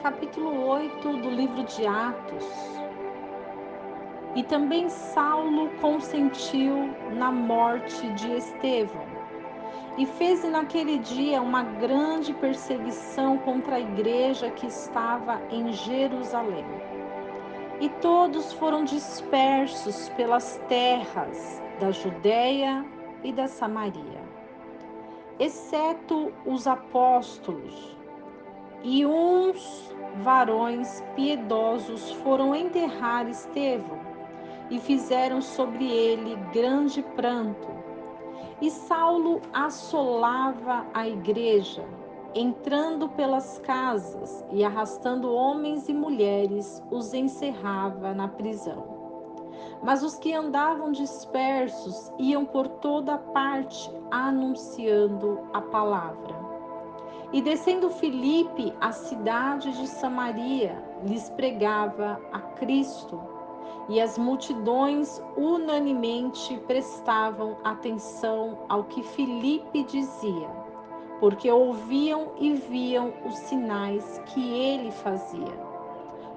Capítulo 8 do livro de Atos. E também Saulo consentiu na morte de Estevão, e fez naquele dia uma grande perseguição contra a igreja que estava em Jerusalém. E todos foram dispersos pelas terras da Judéia e da Samaria, exceto os apóstolos. E uns varões piedosos foram enterrar Estevão e fizeram sobre ele grande pranto. E Saulo assolava a igreja, entrando pelas casas e arrastando homens e mulheres, os encerrava na prisão. Mas os que andavam dispersos iam por toda parte anunciando a palavra. E descendo Filipe à cidade de Samaria, lhes pregava a Cristo, e as multidões unanimemente prestavam atenção ao que Filipe dizia, porque ouviam e viam os sinais que ele fazia.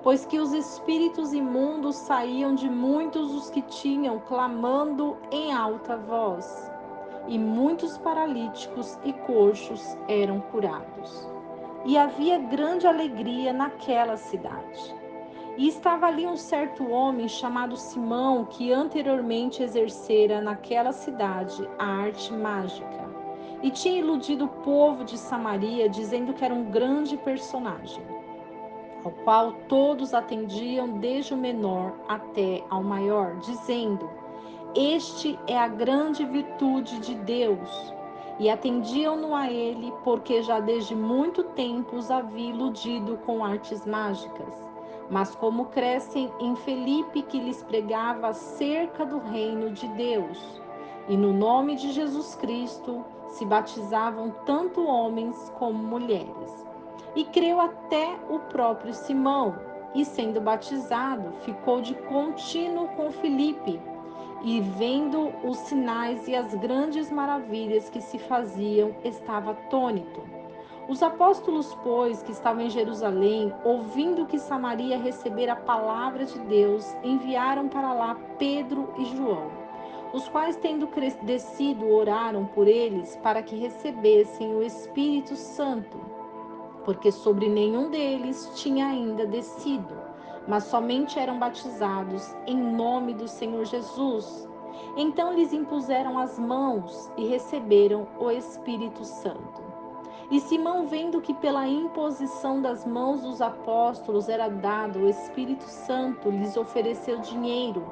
Pois que os espíritos imundos saíam de muitos os que tinham, clamando em alta voz. E muitos paralíticos e coxos eram curados. E havia grande alegria naquela cidade. E estava ali um certo homem chamado Simão, que anteriormente exercera naquela cidade a arte mágica, e tinha iludido o povo de Samaria, dizendo que era um grande personagem, ao qual todos atendiam, desde o menor até ao maior, dizendo: este é a grande virtude de Deus. E atendiam-no a ele, porque já desde muito tempo os havia iludido com artes mágicas. Mas como crescem em Filipe, que lhes pregava acerca do reino de Deus, e no nome de Jesus Cristo se batizavam tanto homens como mulheres. E creu até o próprio Simão, e sendo batizado, ficou de contínuo com Filipe, e vendo os sinais e as grandes maravilhas que se faziam, estava atônito. Os apóstolos, pois, que estavam em Jerusalém, ouvindo que Samaria recebera a palavra de Deus, enviaram para lá Pedro e João, os quais, tendo descido, oraram por eles para que recebessem o Espírito Santo, porque sobre nenhum deles tinha ainda descido, mas somente eram batizados em nome do Senhor Jesus. Então lhes impuseram as mãos e receberam o Espírito Santo. E Simão, vendo que pela imposição das mãos dos apóstolos era dado o Espírito Santo, lhes ofereceu dinheiro,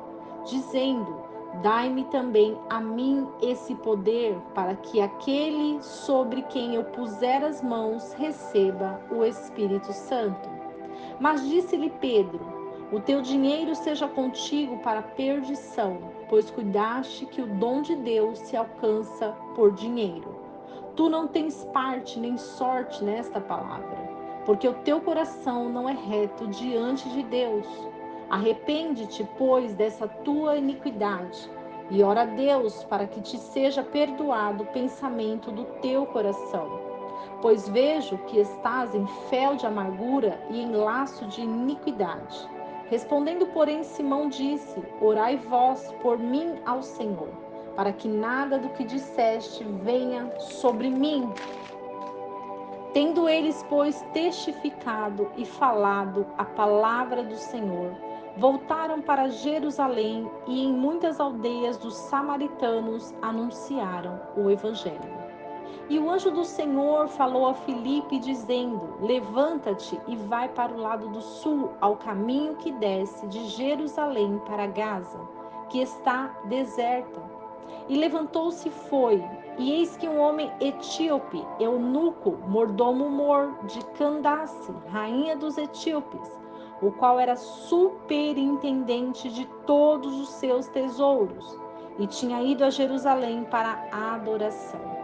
dizendo: dai-me também a mim esse poder, para que aquele sobre quem eu puser as mãos receba o Espírito Santo. Mas disse-lhe Pedro: o teu dinheiro seja contigo para perdição, pois cuidaste que o dom de Deus se alcança por dinheiro. Tu não tens parte nem sorte nesta palavra, porque o teu coração não é reto diante de Deus. Arrepende-te, pois, dessa tua iniquidade, e ora a Deus para que te seja perdoado o pensamento do teu coração. Pois vejo que estás em fel de amargura e em laço de iniquidade. Respondendo, porém, Simão disse: Orai vós por mim ao Senhor, para que nada do que disseste venha sobre mim. Tendo eles, pois, testificado e falado a palavra do Senhor, voltaram para Jerusalém e em muitas aldeias dos samaritanos anunciaram o evangelho. E o anjo do Senhor falou a Filipe, dizendo: Levanta-te e vai para o lado do sul, ao caminho que desce de Jerusalém para Gaza, que está deserta. E levantou-se e foi. E eis que um homem etíope, eunuco, mordomo-mor de Candace, rainha dos etíopes, o qual era superintendente de todos os seus tesouros, e tinha ido a Jerusalém para a adoração.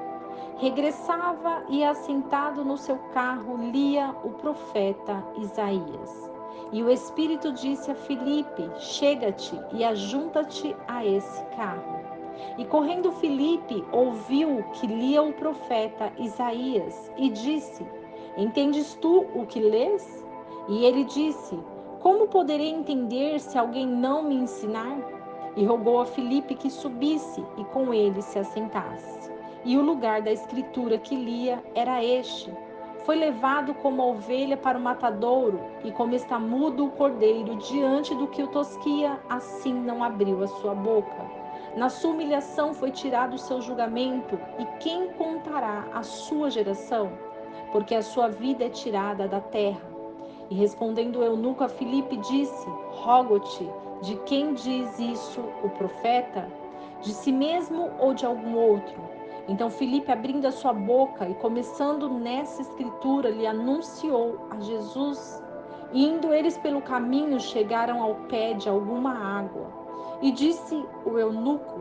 Regressava e, assentado no seu carro, lia o profeta Isaías. E o Espírito disse a Filipe: Chega-te e ajunta-te a esse carro. E correndo Filipe, ouviu que lia o profeta Isaías e disse: Entendes tu o que lês? E ele disse: Como poderei entender se alguém não me ensinar? E rogou a Filipe que subisse e com ele se assentasse. E o lugar da escritura que lia era este: Foi levado como a ovelha para o matadouro, e como está mudo o cordeiro diante do que o tosquia, assim não abriu a sua boca. Na sua humilhação foi tirado o seu julgamento, e quem contará a sua geração? Porque a sua vida é tirada da terra. E respondendo o eunuco a Filipe, disse: Rogo-te, de quem diz isso o profeta? De si mesmo ou de algum outro? Então Filipe, abrindo a sua boca e começando nessa escritura, lhe anunciou a Jesus. E indo eles pelo caminho, chegaram ao pé de alguma água. E disse o eunuco: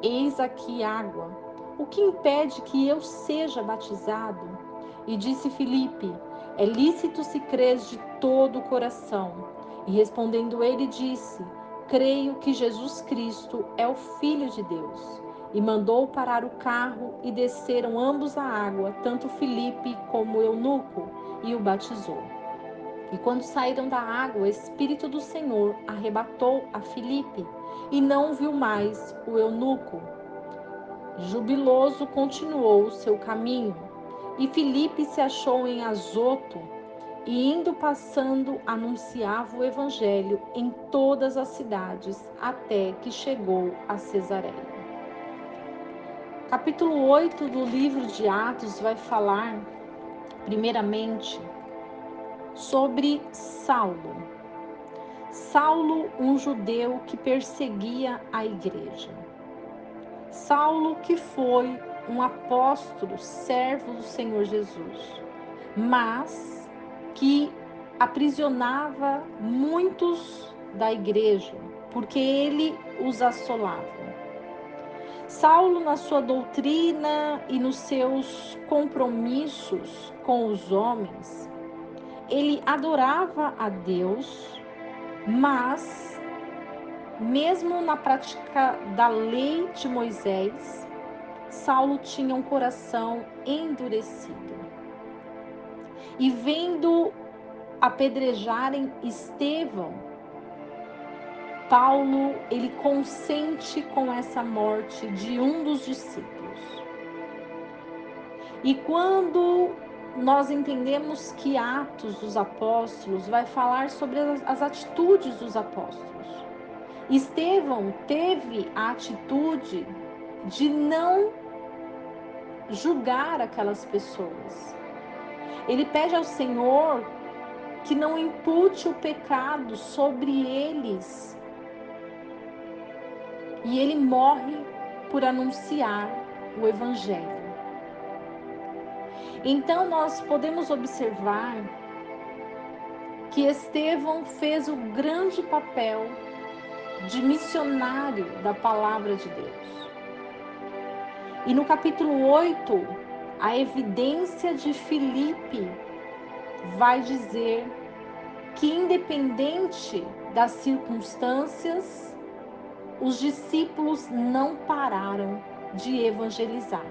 Eis aqui água. O que impede que eu seja batizado? E disse Filipe: É lícito se crês de todo o coração. E respondendo ele, disse: Creio que Jesus Cristo é o Filho de Deus. E mandou parar o carro, e desceram ambos à água, tanto Filipe como o eunuco, e o batizou. E quando saíram da água, o Espírito do Senhor arrebatou a Filipe, e não viu mais o eunuco. Jubiloso continuou o seu caminho. E Filipe se achou em Azoto, e indo passando, anunciava o evangelho em todas as cidades, até que chegou a Cesareia. Capítulo 8 do livro de Atos vai falar, primeiramente, sobre Saulo. Saulo, um judeu que perseguia a igreja. Saulo, que foi um apóstolo, servo do Senhor Jesus, mas que aprisionava muitos da igreja, porque ele os assolava. Saulo, na sua doutrina e nos seus compromissos com os homens, ele adorava a Deus, mas, mesmo na prática da lei de Moisés, Saulo tinha um coração endurecido. E vendo apedrejarem Estevão, Paulo, ele consente com essa morte de um dos discípulos. E quando nós entendemos que Atos dos Apóstolos vai falar sobre as atitudes dos apóstolos, Estevão teve a atitude de não julgar aquelas pessoas. Ele pede ao Senhor que não impute o pecado sobre eles. E ele morre por anunciar o Evangelho. Então nós podemos observar que Estevão fez o grande papel de missionário da palavra de Deus. E no capítulo 8, a evidência de Filipe vai dizer que, independente das circunstâncias, os discípulos não pararam de evangelizar.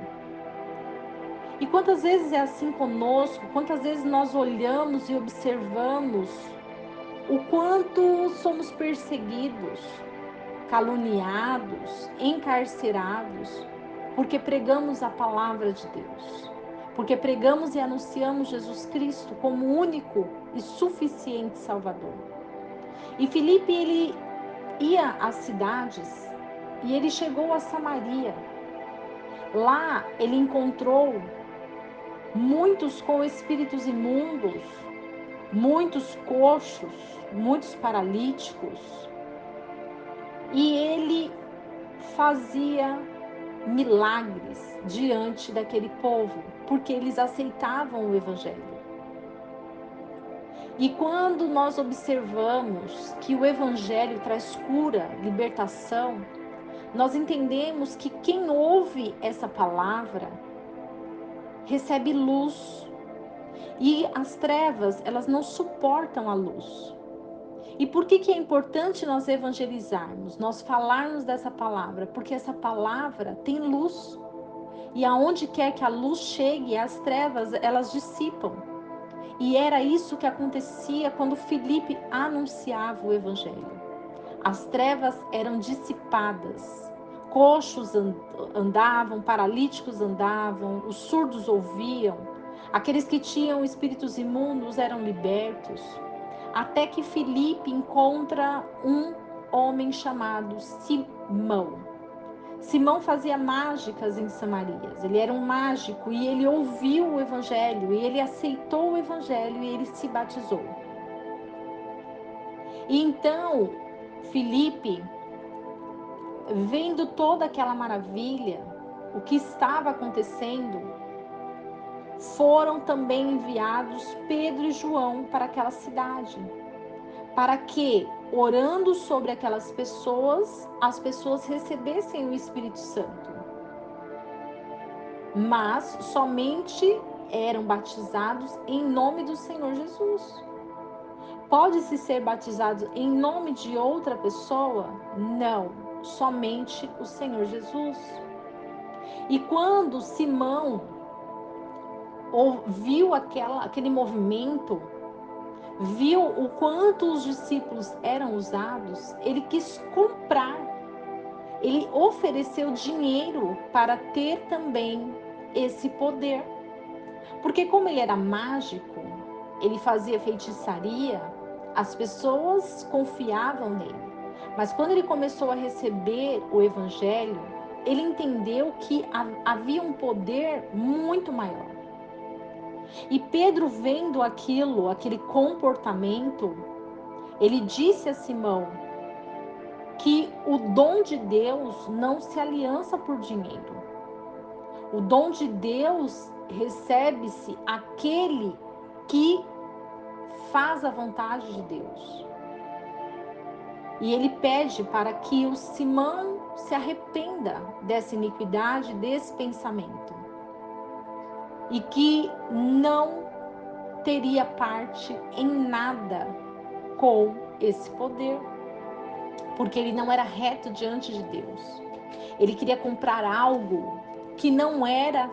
E quantas vezes é assim conosco, quantas vezes nós olhamos e observamos o quanto somos perseguidos, caluniados, encarcerados, porque pregamos a palavra de Deus, porque pregamos e anunciamos Jesus Cristo como único e suficiente Salvador. E Filipe, ele ia às cidades e ele chegou a Samaria. Lá ele encontrou muitos com espíritos imundos, muitos coxos, muitos paralíticos. E ele fazia milagres diante daquele povo, porque eles aceitavam o Evangelho. E quando nós observamos que o Evangelho traz cura, libertação, nós entendemos que quem ouve essa palavra recebe luz. E as trevas, elas não suportam a luz. E por que é importante nós evangelizarmos, nós falarmos dessa palavra? Porque essa palavra tem luz. E aonde quer que a luz chegue, as trevas, elas dissipam. E era isso que acontecia quando Filipe anunciava o evangelho. As trevas eram dissipadas. Coxos andavam, paralíticos andavam, os surdos ouviam. Aqueles que tinham espíritos imundos eram libertos. Até que Filipe encontra um homem chamado Simão. Simão fazia mágicas em Samarias. Ele era um mágico e ele ouviu o evangelho, e ele aceitou o evangelho e ele se batizou. E então, Filipe, vendo toda aquela maravilha, o que estava acontecendo, foram também enviados Pedro e João para aquela cidade, para que, orando sobre aquelas pessoas, as pessoas recebessem o Espírito Santo. Mas somente eram batizados em nome do Senhor Jesus. Pode-se ser batizado em nome de outra pessoa? Não, somente o Senhor Jesus. E quando Simão ouviu aquele movimento, viu o quanto os discípulos eram usados, ele quis comprar. Ele ofereceu dinheiro para ter também esse poder. Porque como ele era mágico, ele fazia feitiçaria, as pessoas confiavam nele. Mas quando ele começou a receber o evangelho, ele entendeu que havia um poder muito maior. E Pedro, vendo aquele comportamento, ele disse a Simão que o dom de Deus não se aliança por dinheiro. O dom de Deus recebe-se aquele que faz a vontade de Deus. E ele pede para que o Simão se arrependa dessa iniquidade, desse pensamento. E que não teria parte em nada com esse poder. Porque ele não era reto diante de Deus. Ele queria comprar algo que não era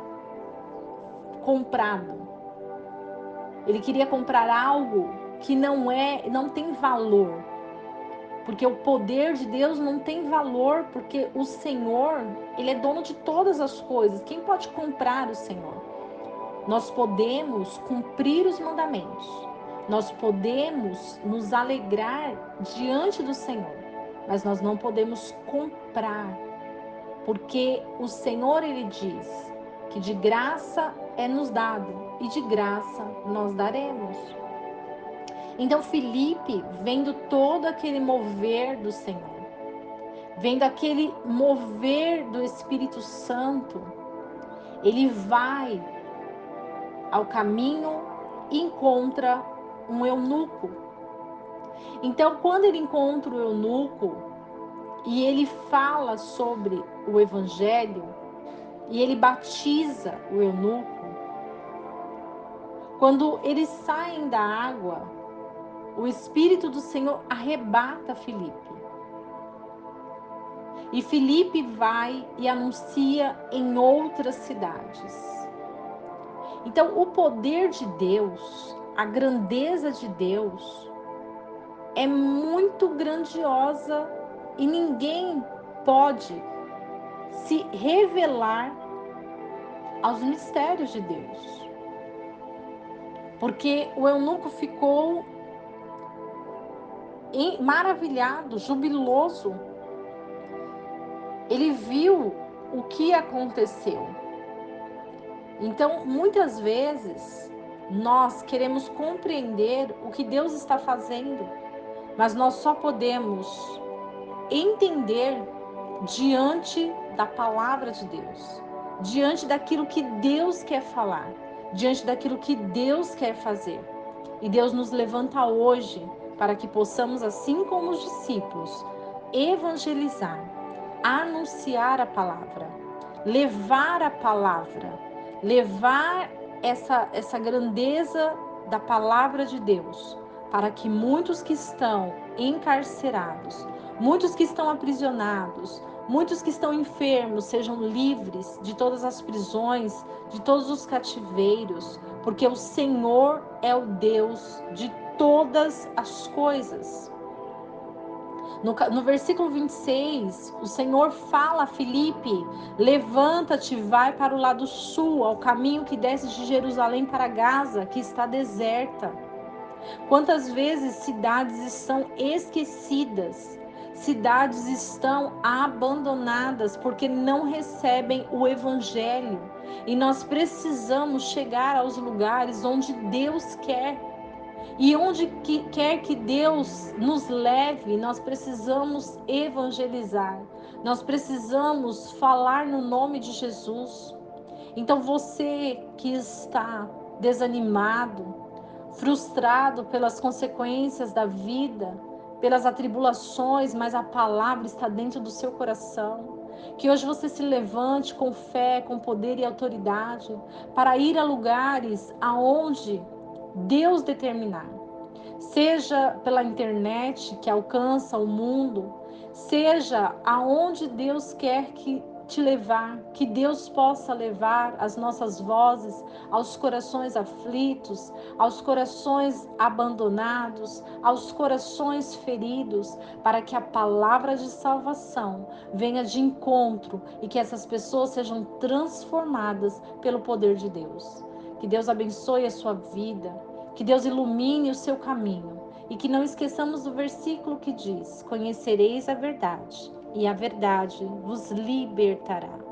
comprado. Ele queria comprar algo que não tem valor. Porque o poder de Deus não tem valor, porque o Senhor, ele é dono de todas as coisas. Quem pode comprar o Senhor? Nós podemos cumprir os mandamentos. Nós podemos nos alegrar diante do Senhor, mas nós não podemos comprar. Porque o Senhor, ele diz que de graça é nos dado e de graça nós daremos. Então Filipe, vendo todo aquele mover do Senhor, vendo aquele mover do Espírito Santo, ele vai ao caminho e encontra um eunuco. Então, quando ele encontra o eunuco e ele fala sobre o evangelho e ele batiza o eunuco, quando eles saem da água, o Espírito do Senhor arrebata Filipe. E Filipe vai e anuncia em outras cidades. Então, o poder de Deus, a grandeza de Deus, é muito grandiosa e ninguém pode se revelar aos mistérios de Deus. Porque o eunuco ficou maravilhado, jubiloso. Ele viu o que aconteceu. Então, muitas vezes, nós queremos compreender o que Deus está fazendo, mas nós só podemos entender diante da palavra de Deus, diante daquilo que Deus quer falar, diante daquilo que Deus quer fazer. E Deus nos levanta hoje para que possamos, assim como os discípulos, evangelizar, anunciar a palavra, levar a palavra, levar essa grandeza da palavra de Deus, para que muitos que estão encarcerados, muitos que estão aprisionados, muitos que estão enfermos sejam livres de todas as prisões, de todos os cativeiros, porque o Senhor é o Deus de todas as coisas. No versículo 26, o Senhor fala a Filipe: levanta-te, vai para o lado sul, ao caminho que desce de Jerusalém para Gaza, que está deserta. Quantas vezes cidades estão esquecidas, cidades estão abandonadas porque não recebem o evangelho. E nós precisamos chegar aos lugares onde Deus quer. E onde quer que Deus nos leve, nós precisamos evangelizar. Nós precisamos falar no nome de Jesus. Então você que está desanimado, frustrado pelas consequências da vida, pelas atribulações, mas a palavra está dentro do seu coração. Que hoje você se levante com fé, com poder e autoridade para ir a lugares aonde Deus determinar. Seja pela internet que alcança o mundo, seja aonde Deus quer que te levar, que Deus possa levar as nossas vozes aos corações aflitos, aos corações abandonados, aos corações feridos, para que a palavra de salvação venha de encontro e que essas pessoas sejam transformadas pelo poder de Deus. Que Deus abençoe a sua vida, que Deus ilumine o seu caminho e que não esqueçamos do versículo que diz: conhecereis a verdade e a verdade vos libertará.